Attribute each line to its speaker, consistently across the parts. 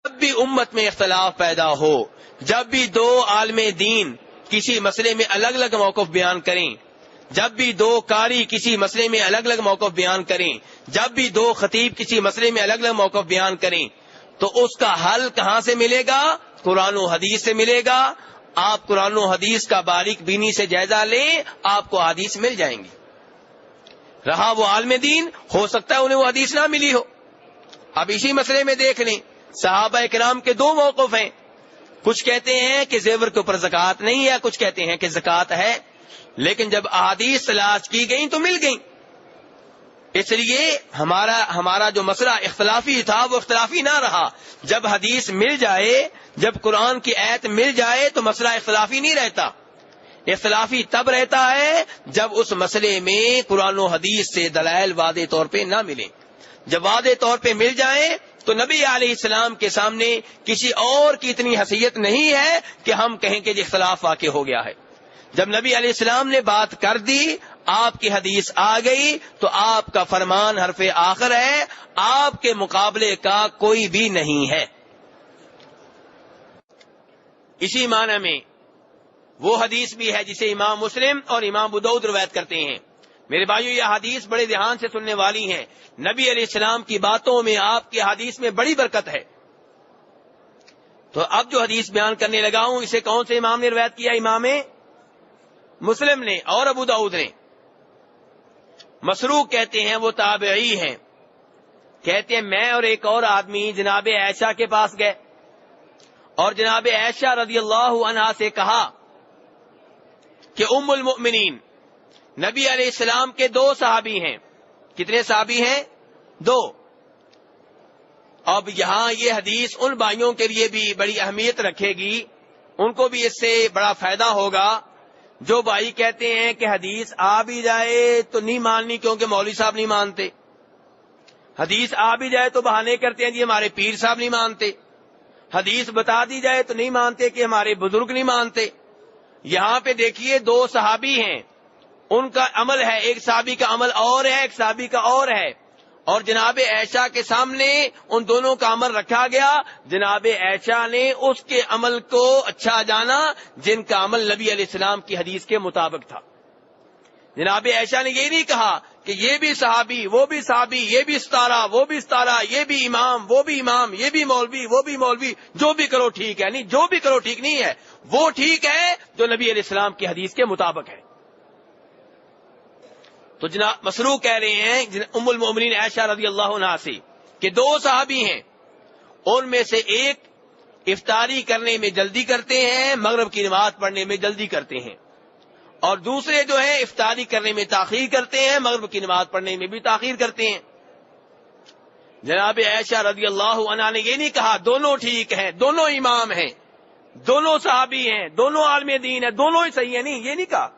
Speaker 1: جب بھی امت میں اختلاف پیدا ہو، جب بھی دو عالم دین کسی مسئلے میں الگ الگ موقف بیان کریں، جب بھی دو قاری کسی مسئلے میں الگ الگ موقف بیان کریں، جب بھی دو خطیب کسی مسئلے میں الگ الگ موقف بیان کریں، تو اس کا حل کہاں سے ملے گا؟ قرآن و حدیث سے ملے گا۔ آپ قرآن و حدیث کا باریک بینی سے جائزہ لیں، آپ کو حدیث مل جائیں گی۔ رہا وہ عالم دین، ہو سکتا ہے انہیں وہ حدیث نہ ملی ہو۔ اب اسی مسئلے میں دیکھ لیں، صحابہ کرام کے دو موقف ہیں، کچھ کہتے ہیں کہ زیور کے اوپر زکوٰۃ نہیں ہے، کچھ کہتے ہیں کہ زکوٰۃ ہے، لیکن جب احادیث تلاش کی گئیں تو مل گئیں۔ اس لیے ہمارا جو مسئلہ اختلافی تھا وہ اختلافی نہ رہا۔ جب حدیث مل جائے، جب قرآن کی آیت مل جائے تو مسئلہ اختلافی نہیں رہتا۔ اختلافی تب رہتا ہے جب اس مسئلے میں قرآن و حدیث سے دلائل واضح طور پہ نہ ملیں۔ جب واضح طور پہ مل جائیں تو نبی علیہ السلام کے سامنے کسی اور کی اتنی حیثیت نہیں ہے کہ ہم کہیں کہ اختلاف واقع ہو گیا ہے۔ جب نبی علیہ السلام نے بات کر دی، آپ کی حدیث آ گئی، تو آپ کا فرمان حرف آخر ہے، آپ کے مقابلے کا کوئی بھی نہیں ہے۔ اسی معنی میں وہ حدیث بھی ہے جسے امام مسلم اور امام ابو داؤد روایت کرتے ہیں۔ میرے بھائیو، یہ حدیث بڑے دھیان سے سننے والی ہیں۔ نبی علیہ السلام کی باتوں میں، آپ کی حدیث میں بڑی برکت ہے۔ تو اب جو حدیث بیان کرنے لگا ہوں، اسے کون سے امام نے روایت کیا؟ امام مسلم نے اور ابو داؤد نے۔ مسروق کہتے ہیں وہ تابعی ہیں، کہتے ہیں میں اور ایک اور آدمی جناب عائشہ کے پاس گئے اور جناب عائشہ رضی اللہ عنہا سے کہا کہ ام المؤمنین، نبی علیہ السلام کے دو صحابی ہیں۔ کتنے صحابی ہیں؟ دو۔ اب یہاں یہ حدیث ان بھائیوں کے لیے بھی بڑی اہمیت رکھے گی، ان کو بھی اس سے بڑا فائدہ ہوگا جو بھائی کہتے ہیں کہ حدیث آ بھی جائے تو نہیں ماننی کیونکہ مولوی صاحب نہیں مانتے، حدیث آ بھی جائے تو بہانے کرتے ہیں جی ہمارے پیر صاحب نہیں مانتے، حدیث بتا دی جائے تو نہیں مانتے کہ ہمارے بزرگ نہیں مانتے۔ یہاں پہ دیکھیے دو صحابی ہیں، ان کا عمل ہے، ایک صحابی کا عمل اور ہے، ایک صحابی کا اور ہے، اور جناب عائشہ کے سامنے ان دونوں کا عمل رکھا گیا۔ جناب عائشہ نے اس کے عمل کو اچھا جانا جن کا عمل نبی علیہ السلام کی حدیث کے مطابق تھا۔ جناب عائشہ نے یہ نہیں کہا کہ یہ بھی صحابی، وہ بھی صحابی، یہ بھی ستارہ، وہ بھی ستارہ، یہ بھی امام، وہ بھی امام، یہ بھی مولوی، وہ بھی مولوی، جو بھی کرو ٹھیک ہے۔ نہیں، جو بھی کرو ٹھیک نہیں ہے، وہ ٹھیک ہے جو نبی علیہ السلام کی حدیث کے مطابق ہے۔ تو جناب مسروق کہہ رہے ہیں ام المؤمنین عائشہ رضی اللہ عنہا سے کہ دو صحابی ہیں، ان میں سے ایک افطاری کرنے میں جلدی کرتے ہیں، مغرب کی نماز پڑھنے میں جلدی کرتے ہیں، اور دوسرے جو ہیں افطاری کرنے میں تاخیر کرتے ہیں، مغرب کی نماز پڑھنے میں بھی تاخیر کرتے ہیں۔ جناب عائشہ رضی اللہ عنہا نے یہ نہیں کہا دونوں ٹھیک ہیں، دونوں امام ہیں، دونوں صحابی ہیں، دونوں عالم دین ہیں، دونوں ہی صحیح ہیں، نہیں، یہ نہیں کہا۔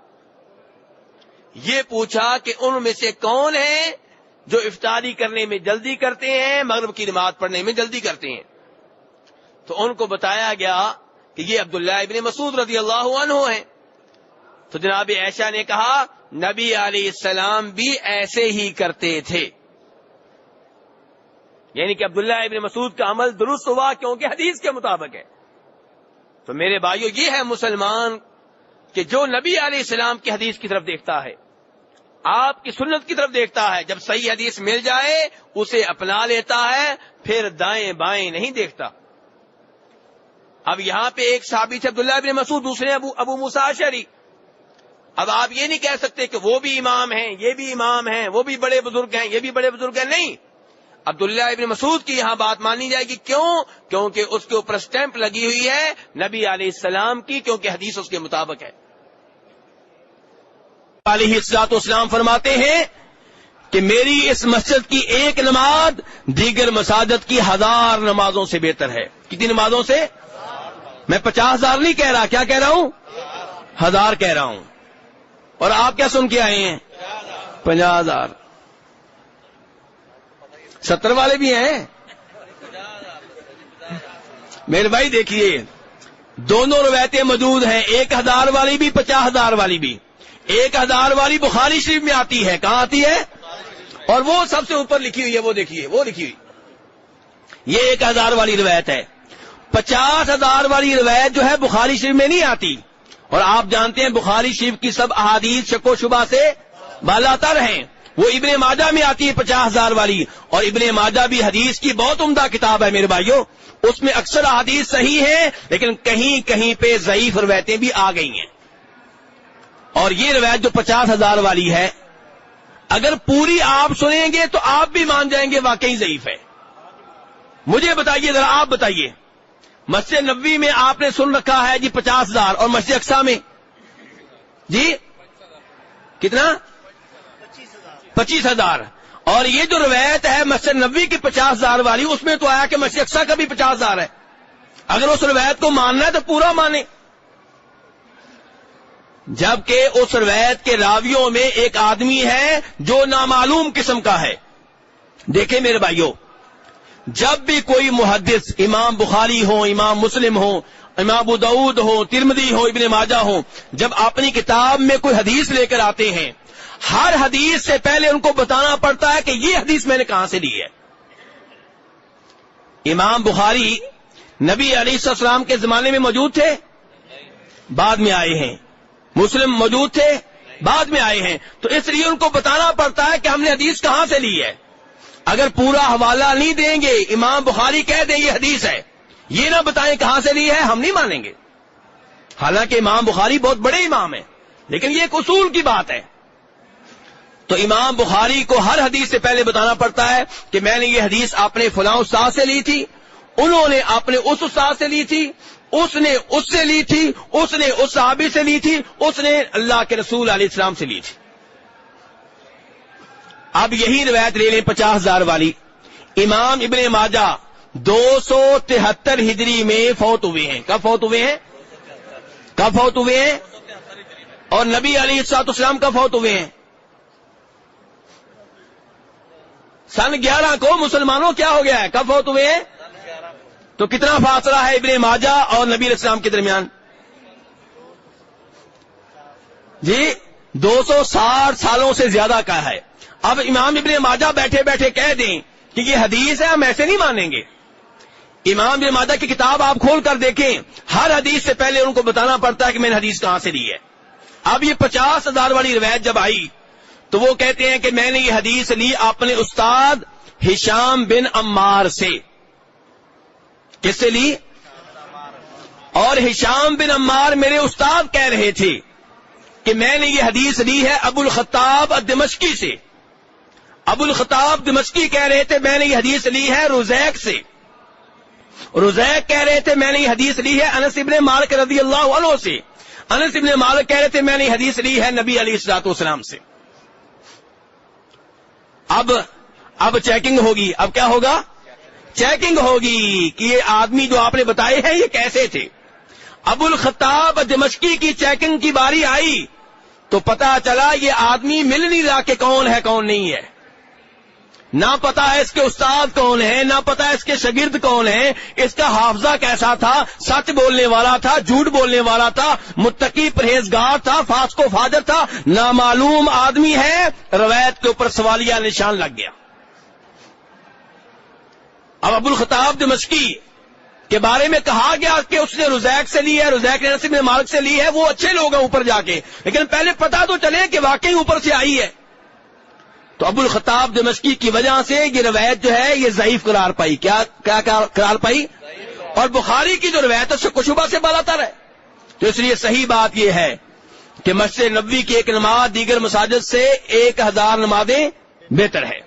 Speaker 1: یہ پوچھا کہ ان میں سے کون ہے جو افطاری کرنے میں جلدی کرتے ہیں، مغرب کی نماز پڑھنے میں جلدی کرتے ہیں؟ تو ان کو بتایا گیا کہ یہ عبداللہ ابن مسعود رضی اللہ عنہ ہیں۔ تو جناب عائشہ نے کہا نبی علیہ السلام بھی ایسے ہی کرتے تھے، یعنی کہ عبداللہ ابن مسعود کا عمل درست ہوا کیونکہ حدیث کے مطابق ہے۔ تو میرے بھائیو، یہ ہے مسلمان کہ جو نبی علیہ السلام کی حدیث کی طرف دیکھتا ہے، آپ کی سنت کی طرف دیکھتا ہے، جب صحیح حدیث مل جائے اسے اپنا لیتا ہے، پھر دائیں بائیں نہیں دیکھتا۔ اب یہاں پہ ایک صحابی تھے عبداللہ ابن مسعود، دوسرے ابو موسیٰ اشعری۔ اب آپ یہ نہیں کہہ سکتے کہ وہ بھی امام ہیں، یہ بھی امام ہیں، وہ بھی بڑے بزرگ ہیں، یہ بھی بڑے بزرگ ہیں، نہیں۔ عبداللہ ابن مسعود کی یہاں بات مانی جائے گی، کیوں؟ کیونکہ اس کے اوپر سٹیمپ لگی ہوئی ہے نبی علیہ السلام کی، کیونکہ حدیث اس کے مطابق ہے۔ علیہ الصلوۃ والسلام فرماتے ہیں کہ میری اس مسجد کی ایک نماز دیگر مساجد کی 1000 نمازوں سے بہتر ہے۔ کتنی نمازوں سے؟ میں 50,000 نہیں کہہ رہا، کیا کہہ رہا ہوں؟ 1000 کہہ رہا ہوں۔ اور آپ کیا سن کے آئے ہیں؟ 50,000۔ 70 والے بھی ہیں میرے بھائی۔ دیکھیے دونوں روایتیں موجود ہیں، 1000 والی بھی 50,000 والی بھی۔ 1000 والی بخاری شریف میں آتی ہے، کہاں آتی ہے؟ اور وہ سب سے اوپر لکھی ہوئی ہے، وہ دیکھیے، وہ لکھی ہوئی یہ 1000 والی روایت ہے. 50,000 والی روایت جو ہے بخاری شریف میں نہیں آتی. اور آپ جانتے ہیں بخاری شریف کی سب احادیث شک و شبہ سے بالاتر ہیں. وہ ابن ماجہ میں آتی ہے 50,000 والی, اور ابن ماجہ بھی حدیث کی بہت عمدہ کتاب ہے میرے بھائیوں. اس میں اکثر احادیث صحیح ہیں, لیکن کہیں کہیں پہ ضعیف روایتیں بھی آ گئی ہیں. اور یہ روایت جو 50,000 والی ہے, اگر پوری آپ سنیں گے تو آپ بھی مان جائیں گے واقعی ضعیف ہے. مجھے بتائیے ذرا, آپ بتائیے, مسجد نبوی میں آپ نے سن رکھا ہے جی 50,000, اور مسجد اقصی میں جی کتنا 25,000. اور یہ جو روایت ہے مسجد نبوی کی 50,000 والی, اس میں تو آیا کہ مسجد اقصی کا بھی 50,000 ہے. اگر اس روایت کو ماننا ہے تو پورا مانے. جبکہ اس روایت کے راویوں میں ایک آدمی ہے جو نامعلوم قسم کا ہے. دیکھیں میرے بھائیوں, جب بھی کوئی محدث, امام بخاری ہو, امام مسلم ہو, امام ابو داؤد ہو, ترمذی ہو, ابن ماجہ ہو, جب اپنی کتاب میں کوئی حدیث لے کر آتے ہیں, ہر حدیث سے پہلے ان کو بتانا پڑتا ہے کہ یہ حدیث میں نے کہاں سے لی ہے. امام بخاری نبی علیہ السلام کے زمانے میں موجود تھے, بعد میں آئے ہیں. مسلم موجود تھے, بعد میں آئے ہیں. تو اس لیے ان کو بتانا پڑتا ہے کہ ہم نے حدیث کہاں سے لی ہے. اگر پورا حوالہ نہیں دیں گے, امام بخاری کہہ دیں یہ حدیث ہے, یہ نہ بتائیں کہاں سے لی ہے, ہم نہیں مانیں گے. حالانکہ امام بخاری بہت بڑے امام ہیں, لیکن یہ ایک اصول کی بات ہے. تو امام بخاری کو ہر حدیث سے پہلے بتانا پڑتا ہے کہ میں نے یہ حدیث اپنے فلاں استاد سے لی تھی, انہوں نے اپنے اس استاد سے لی تھی, اس نے اس سے لی تھی, اس نے اس صحابی سے لی تھی, اس نے اللہ کے رسول علیہ السلام سے لی تھی. اب یہی روایت لے لیں 50,000 والی. امام ابن ماجہ 273 ہجری میں فوت ہوئے ہیں. کب فوت ہوئے ہیں؟ کب فوت ہوئے ہیں؟ اور نبی علیہ الصلوۃ والسلام کب فوت ہوئے ہیں؟ سن 11 کو. مسلمانوں کیا ہو گیا ہے, کب فوت ہوئے ہیں؟ تو کتنا فاصلہ ہے ابن ماجہ اور نبی علیہ السلام کے درمیان؟ جی 260 سالوں سے زیادہ کا ہے. اب امام ابن ماجہ بیٹھے بیٹھے کہہ دیں کہ یہ حدیث ہے, ہم ایسے نہیں مانیں گے. امام ابن ماجہ کی کتاب آپ کھول کر دیکھیں, ہر حدیث سے پہلے ان کو بتانا پڑتا ہے کہ میں نے حدیث کہاں سے لی ہے. اب یہ 50,000 والی روایت جب آئی تو وہ کہتے ہیں کہ میں نے یہ حدیث لی اپنے استاد ہشام بن عمار سے. کس سے لی؟ اور ہشام بن عمار میرے استاد کہہ رہے تھے کہ میں نے یہ حدیث لی ہے ابو الخطاب الدمشقی سے. ابو الخطاب دمشقی کہہ رہے تھے میں نے یہ حدیث لی ہے رزیق سے. رزیق کہہ رہے تھے میں نے یہ حدیث لی ہے انس ابن مالک رضی اللہ عنہ سے. انس ابن مالک کہہ رہے تھے میں نے یہ حدیث لی ہے نبی علیہ الصلوۃ والسلام سے. اب چیکنگ ہوگی. اب کیا ہوگا؟ چیکنگ ہوگی کہ یہ آدمی جو آپ نے بتائے ہیں یہ کیسے تھے. ابو الخطاب دمشقی کی چیکنگ کی باری آئی تو پتا چلا یہ آدمی مل نہیں رہا کہ کون ہے کون نہیں ہے. نہ پتا ہے اس کے استاد کون ہے, نہ پتا ہے اس کے شاگرد کون ہیں, اس کا حافظہ کیسا تھا, سچ بولنے والا تھا, جھوٹ بولنے والا تھا, متقی پرہیزگار تھا, فاسق و فاجر تھا, نامعلوم آدمی ہے. روایت کے اوپر سوالیہ نشان لگ گیا. اب ابو الخطاب دمشقی کے بارے میں کہا گیا کہ اس نے رزیق سے لی ہے, رزیق نے انس بن مالک سے لی ہے, وہ اچھے لوگ ہیں اوپر جا کے, لیکن پہلے پتا تو چلے کہ واقعی اوپر سے آئی ہے. تو ابو الخطاب دمشقی کی وجہ سے یہ روایت جو ہے یہ ضعیف قرار پائی. کیا قرار پائی؟ اور بخاری کی جو روایت ہے شک و شبہ سے بالاتر ہے. تو اس لیے صحیح بات یہ ہے کہ مسجد نبوی کی ایک نماز دیگر مساجد سے 1000 نمازیں بہتر ہے.